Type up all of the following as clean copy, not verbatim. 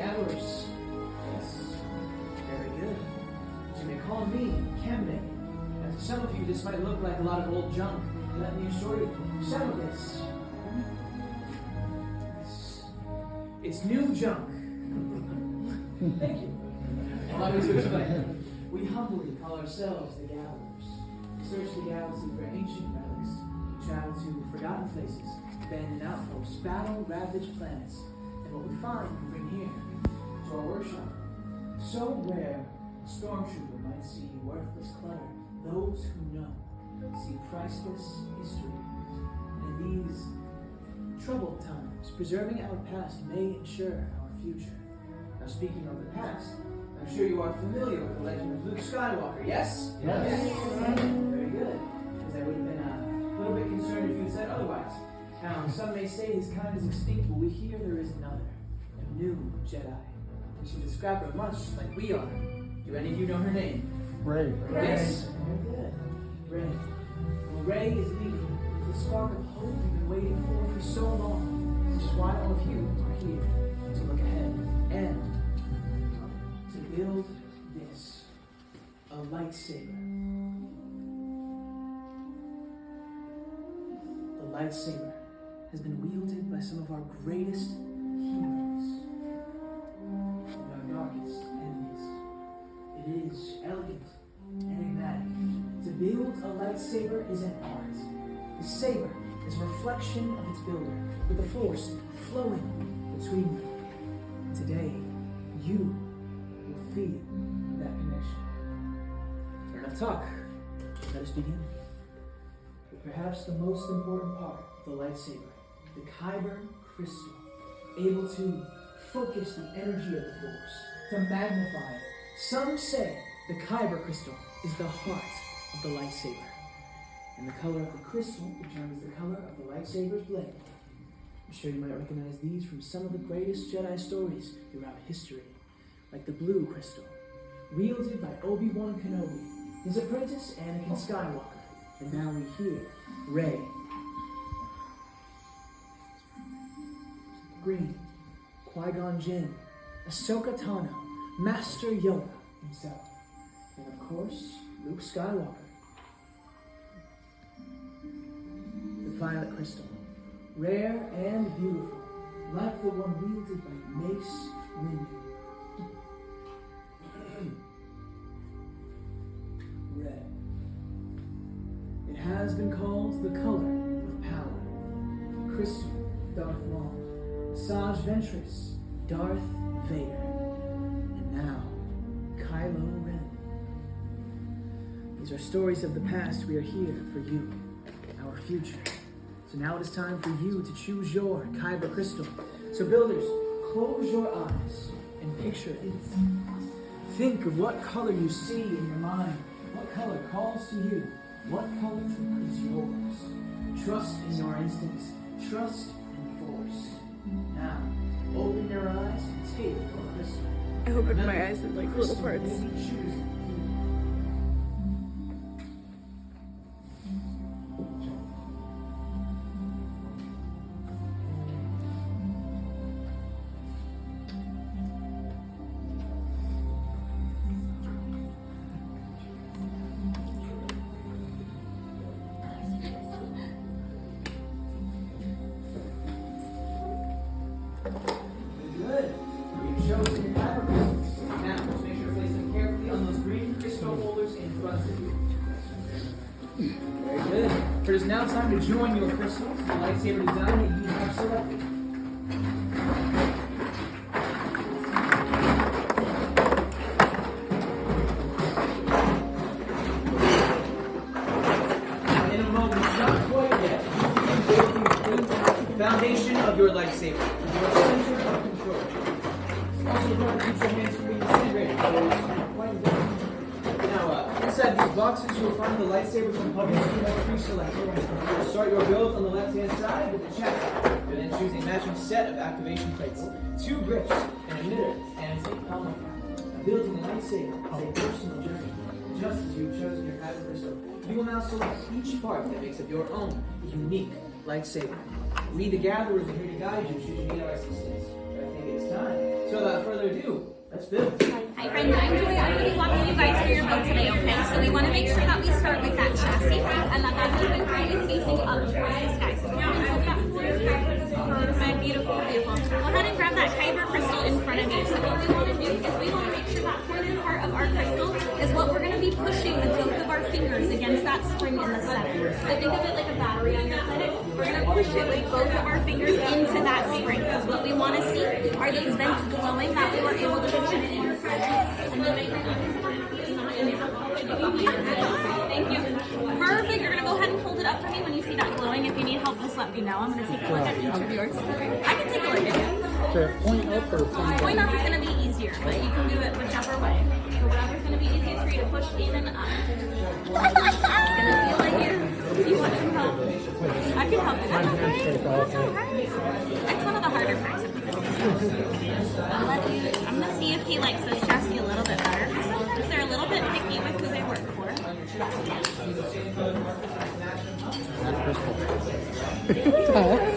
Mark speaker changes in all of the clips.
Speaker 1: Gatherers. Yes. Very good. You may call me Kembe. And to some of you, this might look like a lot of old junk. Let me assure you, some of this, it's new junk. Thank you. Allow me to explain. We humbly call ourselves the Gatherers. We search the galaxy for ancient relics. We travel to forgotten places, abandoned outposts, battle-ravaged planets. And what we find, we bring here to our workshop. So where a stormtrooper might see worthless clutter, those who know see priceless history. And in these troubled times, preserving our past may ensure our future. Now, speaking of the past, I'm sure you are familiar with the legend of Luke Skywalker, yes?
Speaker 2: Yes.
Speaker 1: Very good. Because I would have been a little bit concerned if you had said otherwise. Now, some may say his kind is extinct, but we hear there is another, a new Jedi. And she's a scrapper much like we are. Do any of you know her name?
Speaker 2: Rey.
Speaker 1: Yes. Very good. Rey. Well, Rey is the spark of hope we've been waiting for so long. Which is why all of you are here to look ahead and to build this, a lightsaber. The lightsaber has been wielded by some of our greatest heroes and our darkest enemies. It is elegant, enigmatic. To build a lightsaber is an art. The saber is a reflection of its builder, with the force flowing between them. Today, you will feel that connection. Enough talk. Let us begin. With perhaps the most important part of the lightsaber, the Kyber crystal, able to focus the energy of the force, to magnify it. Some say the Kyber crystal is the heart of the lightsaber. And the color of the crystal determines the color of the lightsaber's blade. I'm sure you might recognize these from some of the greatest Jedi stories throughout history, like the blue crystal, wielded by Obi-Wan Kenobi, his apprentice Anakin Skywalker, and now we hear Rey. Green, Qui-Gon Jinn, Ahsoka Tano, Master Yoda himself, and of course, Luke Skywalker. The violet crystal, rare and beautiful, like the one wielded by Mace Windu. Red. It has been called the color of power. Crystal, Darth Maul. Saj Ventress, Darth Vader. And now, Kylo Ren. These are stories of the past. We are here for you, our future. So now it is time for you to choose your Kyber crystal. So builders, close your eyes and picture it. Think of what color you see in your mind. What color calls to you? What color is yours? Trust in your instincts. Trust in force. Now, open your eyes and take your crystal.
Speaker 3: I opened my eyes in like little parts.
Speaker 1: Good. You've chosen your Kyber crystals. Now, just make sure to place them carefully on those green crystal holders in front of you. Very good. For it is now time to join your crystals, the lightsaber design that you have selected. In a moment, not quite yet, the foundation of your lightsaber, your center of control. Also, don't keep your hands from being disintegrated. Quite important. Now, inside these boxes, you will find the lightsabers components you have pre-selected. You'll start your build on the left-hand side with the check. You'll then choose a matching set of activation plates, 2 grips, an emitter, and a pommel cap. Building a lightsaber is a personal journey. Just as you've chosen your Kyber crystal, you will now select each part that makes up your own unique lightsaber. We, the Gatherers, are here to guide you should you need our assistance. But I think it's time. So without further ado, let's build.
Speaker 2: Hi friends, I'm Joy. I'm going to be walking you guys through your build today, okay? So we want to make sure that we start with that chassis and that that moving frame is facing up towards the sky. So go ahead and hold that perfect, beautiful, beautiful. Go ahead and grab that kyber crystal in front of you. So what we want to do is we want to make sure that corner part of our crystal is what we're going to be pushing with both of our fingers against that spring in the center. So think of it like a battery on your planet. We're going to push it with both of our fingers into that spring. Because what we want to see are those vents glowing that we were able to shine in your presence. And thank you. Perfect. You're going to go ahead and hold it up for me when you see that glowing. If you need help, just let me know. I'm going to take a look at each of yours. I can take a look at you.
Speaker 4: Point up or
Speaker 2: Point up is going to be easier, but you can do it whichever way. So whatever's going to be easiest for you to push in and up. It's going to feel like you want some help. I can help you. That's okay. That's alright. That's one of the harder parts of the business. I'm going to see if he likes this chassis a little bit better. Because sometimes they're a little bit picky with who they work for.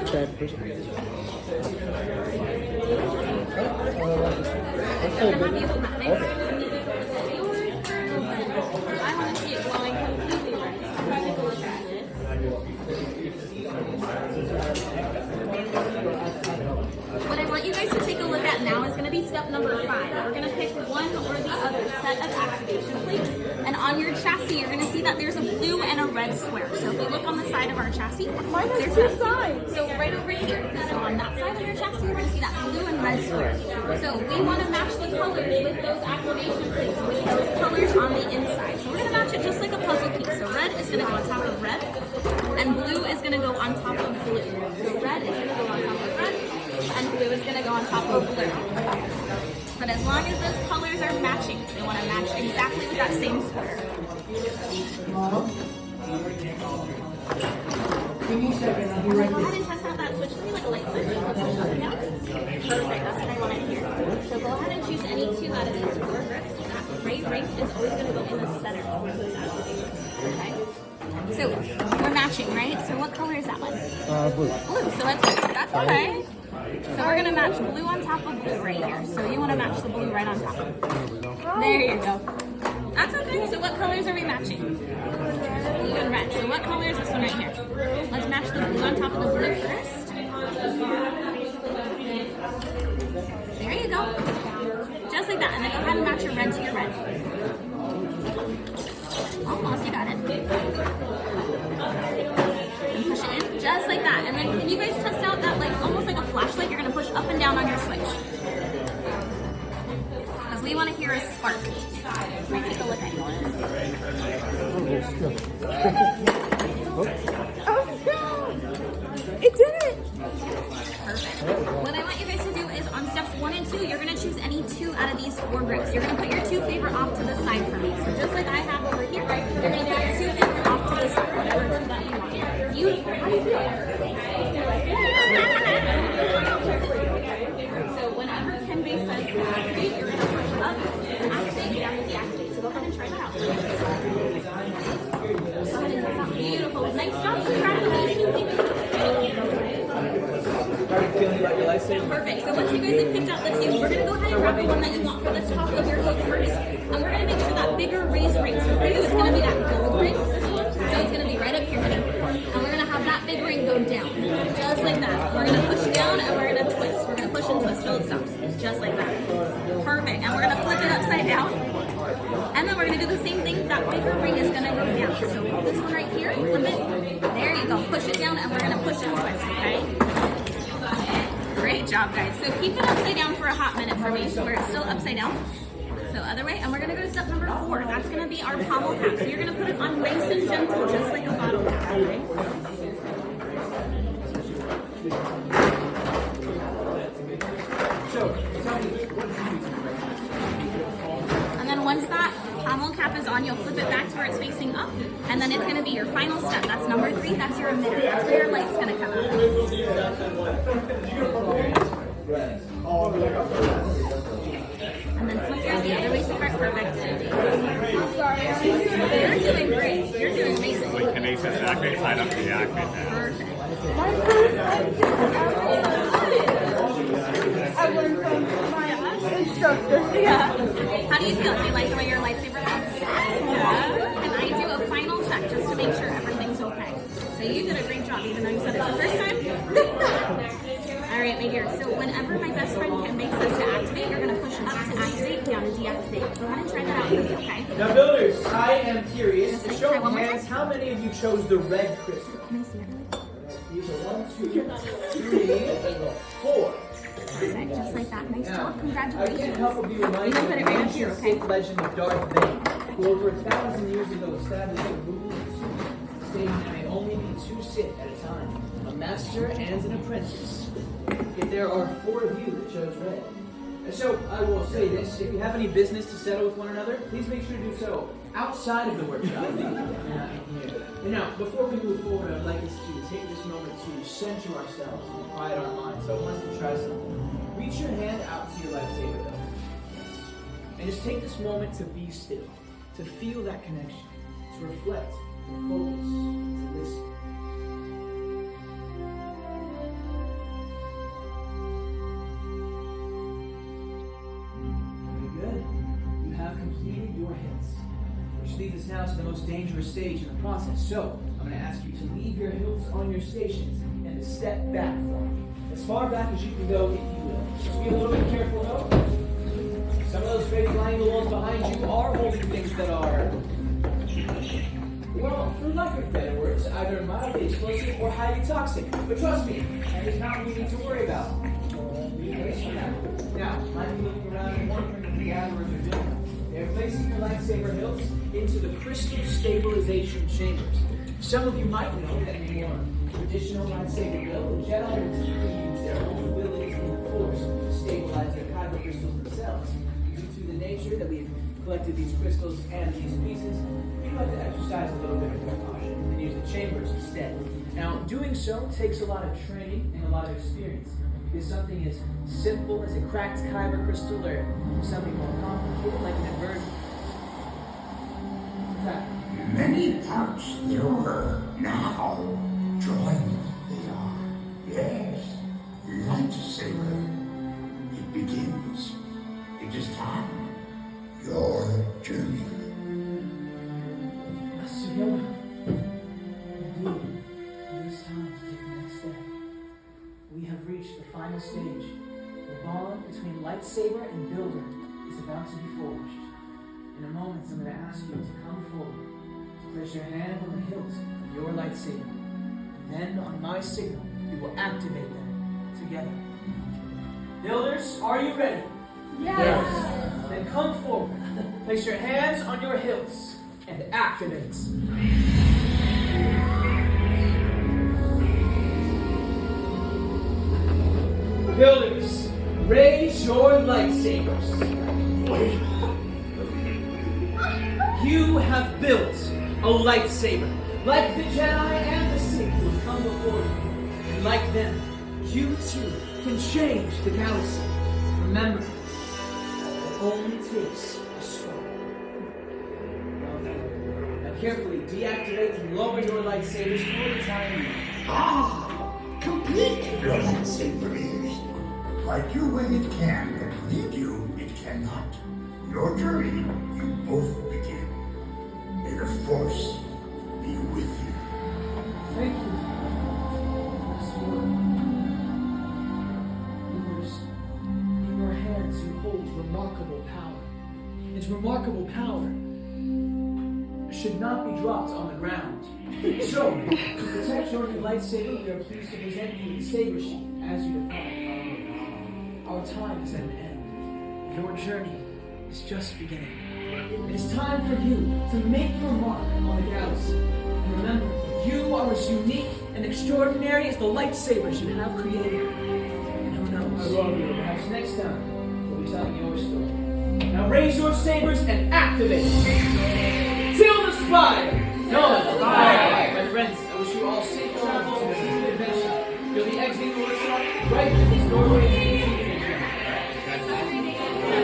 Speaker 4: Chad Crystal.
Speaker 2: I'm going to have you hold that next. I want to see it glowing completely red. Take a look at it. What I want you guys to take a look at now is going to be step number 5. We're going to pick one or the other set of activation plates. And on your chassis, you're going to see that there's a blue and a red square. So if we look on the side of our chassis, there's two sides. So right over here, so on that side of your chassis, you're going to see that blue and red square. So we want to match the colors with those activation plates, with those colors on the inside. So we're going to match it just like a puzzle piece. So red is going to go on top of red, and blue is going to go on top of blue. So red is going to go on top of red, and blue is going to go on top of blue. But as long as those colors are matching, they want to match exactly with that same square.
Speaker 1: Give me a second, I'll be
Speaker 2: Go
Speaker 1: right
Speaker 2: ahead
Speaker 1: there.
Speaker 2: and test out that switch for me like a lightsaber. Perfect, that's what I want to hear. So go ahead and choose any two out of these 4 grips. That gray ring is always going to go in the center. Okay? So we're matching, right? So what color is that one?
Speaker 4: Blue.
Speaker 2: Blue, so that's okay. So we're gonna match blue on top of blue right here. So you wanna match the blue right on top. There you go. That's okay. So what colors are we matching? Blue and red. So what color is this one right here? Let's match the blue on top of the blue first. There you go. Just like that. And then go ahead and match your red to your red. Almost, you got it. And push it in, just like that. And then can you guys test out that, like, almost like a flashlight? You're gonna push up and down on your switch. Because we want to hear a spark. Let me take a look at yours.
Speaker 3: Oh no! It did it!
Speaker 2: Perfect. What I want you guys to do is on steps 1 and 2, you're gonna choose any 2 out of these 4 grips. You're gonna put your 2 favorite off to the side for me. So just like I have over here, you're gonna put your 2 favorite off to the side, whatever 2 that you want. Beautiful. How do you feel? So whenever Ken Bay says to activate, you're gonna push up, activate, down to deactivate. So go ahead and try that out. Go ahead and test out. Beautiful. Nice job. Congratulations.
Speaker 1: How are you feeling about your lightsaber?
Speaker 2: Perfect. So once you guys have picked out the 2, we're going to go ahead and grab the one that you want for the top of your hook first. And we're going to make sure that bigger raised ring. So for you, it's going to be that gold ring. So it's going to be right up here. And we're going to have that big ring go down. Just like that. We're going to push down and we're going to twist. We're going to push and twist till it stops. Just like that. Perfect. And we're going to flip it upside down. And then we're going to do the same thing. That bigger ring is going to go down. So this one right here, flip it. There you go. Push it down and we're going to push and twist. Okay? Great job, guys. So keep it upside down for a hot minute for me, so where it's still upside down. So other way, and we're gonna go to step number 4. That's gonna be our pommel cap. So you're gonna put it on nice and gentle, just like a bottle cap, okay? And then once that pommel cap is on, you'll flip it back to where it's facing up, and then it's gonna be your final step. That's number 3. That's your emitter. That's where your light's gonna come out. And then flip yours the other way, so perfect. You're doing great. You're doing amazing.
Speaker 5: Like, can they set the activate side up to the activate now?
Speaker 2: Perfect.
Speaker 3: I learned from my aunt, and instructor.
Speaker 2: Yeah. How do you feel? Do you like the way your lightsaber looks? Yeah. And I do a final check just to make sure everything's okay. So you did a great job, even though you said it the first time. All right, my dear. So whenever my best friend Kim makes this to activate, you're going to push up to activate, down to deactivate. Go ahead and try that out for me, okay?
Speaker 1: Now, builders, I am curious.
Speaker 2: Just
Speaker 1: To
Speaker 2: like
Speaker 1: show
Speaker 2: try
Speaker 1: of
Speaker 2: one more
Speaker 1: hands,
Speaker 2: time.
Speaker 1: how many of you chose the red crystal?
Speaker 2: Can I see it?
Speaker 1: These are 1, 2, 3, 4.
Speaker 2: Perfect, just like that. Nice
Speaker 1: Now,
Speaker 2: job.
Speaker 1: I
Speaker 2: Congratulations.
Speaker 1: can't help but be reminded
Speaker 2: You can put it right up
Speaker 1: of the
Speaker 2: here,
Speaker 1: ancient
Speaker 2: okay?
Speaker 1: Sith legend of Darth Vader, who over 1,000 years ago established a rule stating there may only be 2 Sith at a time, a master and an apprentice. Yet there are 4 of you that chose red. And so I will say this: if you have any business to settle with one another, please make sure to do so outside of the workshop. And now, before we move forward, I'd like us to take this moment to center ourselves and quiet our minds. So I want us to try something. Reach your hand out to your lightsaber belt. And just take this moment to be still, to feel that connection, to reflect, to focus, to listen. Very good. You have completed your hits, which leads us now to the most dangerous stage in the process. So, I'm going to ask you to leave your hilts on your stations and to step back from me. As far back as you can go, if you will. Just be a little bit careful, though. Some of those fake flying walls behind you are holding things that are, well, for lack of better words, either mildly explosive or highly toxic. But trust me, that is not what we need to worry about. At least for now. Now, might be looking around and wondering what the gatherers are doing. They're placing your lightsaber hilts into the crystal stabilization chambers. Some of you might know that in more traditional lightsaber build, the Jedi will typically use their own abilities in the Force to stabilize their kyber crystals themselves. Due to the nature that we've collected these crystals and these pieces, we have to exercise a little bit of caution and use the chambers instead. Now, doing so takes a lot of training and a lot of experience. Because something as simple as a cracked kyber crystal or something more complicated like an inversion. What's that?
Speaker 6: Many parts there were. Now, join they are. Yes, lightsaber. It begins. It is time. Your journey.
Speaker 1: Master Yoda. Indeed, it is time to take the next step. We have reached the final stage. The bond between lightsaber and builder is about to be forged. In a moment, I'm going to ask you to come forward, to place your hand on the hilt of your lightsaber. And then, on my signal, we will activate them together. Builders, are you ready?
Speaker 3: Yes.
Speaker 1: Then come forward. Place your hands on your hilts and activate. Builders, raise your lightsabers. You have built a lightsaber, like the Jedi and the Sith who have come before you. And like them, you too can change the galaxy. Remember, it only takes a spark. Now carefully deactivate and lower your lightsabers for the time being.
Speaker 6: Complete your lightsaber is. Like you when it can, but lead you, it cannot. Your journey, you both begin. May the Force be with you.
Speaker 1: Thank you. Yours, in your hands you hold remarkable power. Its remarkable power should not be dropped on the ground. So, to protect your new lightsaber, we are pleased to present you the saber sheath as you define. Our time is at an end. Your journey is just beginning. It is time for you to make your mark on the galaxy. And remember, you are as unique and extraordinary as the lightsabers you have created. And who knows? I love you. Perhaps next time we'll be telling your story. Now raise your sabers and activate. Till the spire! Till the spire! My friends, I wish you all safe travels and a smooth adventure. You'll be exiting the workshop right